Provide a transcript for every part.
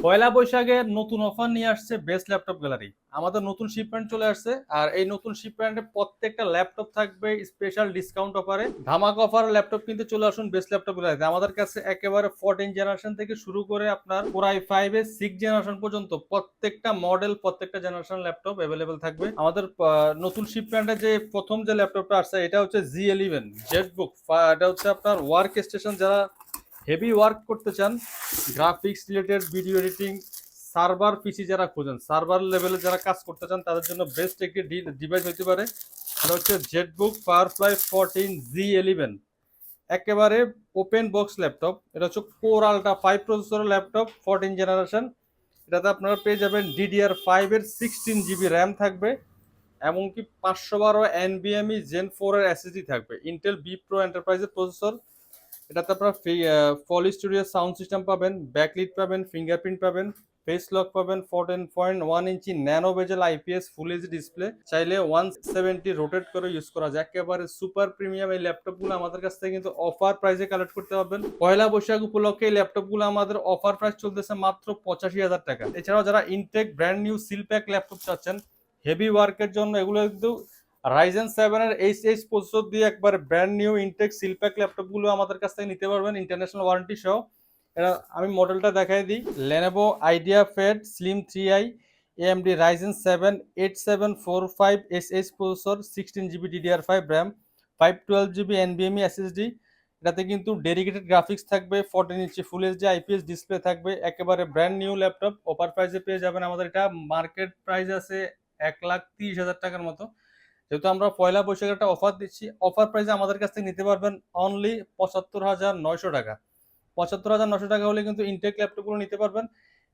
পয়লা বৈশাখে নতুন অফার নিয়ে আসছে বেস্ট ল্যাপটপ গ্যালারি। আমাদের নতুন শিপমেন্ট চলে আসছে, আর এই নতুন শিপমেন্টে প্রত্যেকটা ল্যাপটপ থাকবে স্পেশাল ডিসকাউন্ট অফারে। ধামাকা অফার ল্যাপটপ কিনতে চলে আসুন বেস্ট ল্যাপটপ গ্যালারিতে। আমাদের কাছে একেবারে 14 জেনারেশন থেকে শুরু করে আপনার কোরাই 5 এর 6 জেনারেশন পর্যন্ত প্রত্যেকটা মডেল, প্রত্যেকটা জেনারেশন ল্যাপটপ অ্যাভেলেবেল থাকবে। আমাদের নতুন শিপমেন্টে যে প্রথম যে ল্যাপটপটা আসছে এটা হচ্ছে Z11 জেটবুক। এটা হচ্ছে আপনার ওয়ার্ক স্টেশন, যারা হেভি ওয়ার্ক করতে চান, graphics related, video editing, server PC যারা খোঁজেন, সার্ভার লেভেলে যারা কাজ করতে চান, তাদের জন্য বেস্ট একটি ডিভাইস হতে পারে। এটা হচ্ছে জেটবুক ফায়ারফ্লাই 14 Z11, একেবারে ওপেন বক্স ল্যাপটপ। এটা হচ্ছে কোর আলট্রা 5 প্রসেসরের ল্যাপটপ, 14 জেনারেশন। এটাতে আপনারা পেয়ে যাবেন DDR5 এর 16 GB র্যাম থাকবে, এমনকি 512 NVMe Gen 4 এর SSD থাকবে। ইন্টেল বি প্রো এন্টারপ্রাইজের প্রসেসর। এটাতে আপনারা ফল স্টুডিও সাউন্ড সিস্টেম পাবেন, ব্যাকলিট পাবেন, ফিঙ্গারপ্রিন্ট পাবেন, ফেস লক পাবেন, 14.1 inch nano bezel IPS full HD display. চাইলে 170 রোটেট করে ইউজ করা যায়। একেবারে সুপার প্রিমিয়াম এই ল্যাপটপগুলো আমাদের কাছ থেকে কিন্তু অফার প্রাইসে কালেক্ট করতে পারবেন। পয়লা বৈশাখ উপলক্ষে এই ল্যাপটপগুলো আমাদের অফার প্রাইস চলতেছে মাত্র 85,000 টাকা। এছাড়াও যারা intact brand new seal pack laptop চাচ্ছেন হেভি ওয়ার্কের জন্য, এগুলো কিন্তু রাইজেন 7 এর এইচ প্রসেসর দিয়ে একবার ব্র্যান্ড নিউ ইনটেক সিলপ্যাক ল্যাপটপগুলো আমাদের কাছ থেকে নিতে পারবেন ইন্টারন্যাশনাল ওয়ারেন্টি সহ। এটা আমি মডেলটা দেখাই দিই। Lenovo IdeaPad slim 3i, AMD Ryzen 7 8745 processor, 16 GB DDR5 RAM, 512 GB NVMe SSD। এটাতে কিন্তু ডেডিকেটেড গ্রাফিক্স থাকবে, 14 ইঞ্চি ফুল এইচডি IPS ডিসপ্লে থাকবে। একেবারে ব্র্যান্ড নিউ ল্যাপটপ, অফার প্রাইসে পেয়ে যাবেন আমাদের। এটা মার্কেট প্রাইস আছে 1,30,000 টাকার মতো। যেহেতু আমরা পয়লা বৈশাখে একটা অফার দিচ্ছি, অফার প্রাইসে আমাদের কাছ থেকে নিতে পারবেন অনলি 75,900 টাকা। 75,900 টাকা হলে কিন্তু ইনটেক ল্যাপটপগুলো নিতে পারবেন।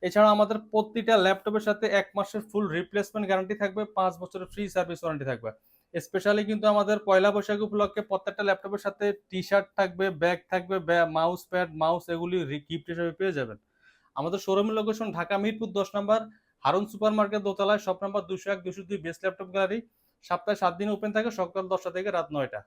এছাড়া আমাদের প্রতিটা ল্যাপটপের সাথে 1 মাসের ফুল রিপ্লেসমেন্ট গ্যারান্টি থাকবে, 5 বছরের ফ্রি সার্ভিস ওয়ারেন্টি থাকবে। স্পেশালি কিন্তু আমাদের পয়লা বৈশাখ উপলক্ষে প্রত্যেকটা ল্যাপটপের সাথে টি-শার্ট থাকবে, ব্যাগ থাকবে, মাউস প্যাড, মাউস এগুলি গিফট হিসেবে পেয়ে যাবেন। আমাদের শোরুমের লোকেশন ঢাকা মিরপুর 10 নম্বর, হারুন সুপার মার্কেট দোতলায়, shop number 201 202, best laptop gallery. সপ্তাহে 7 দিন ওপেন থাকে, সকাল 10টা থেকে রাত 9টা।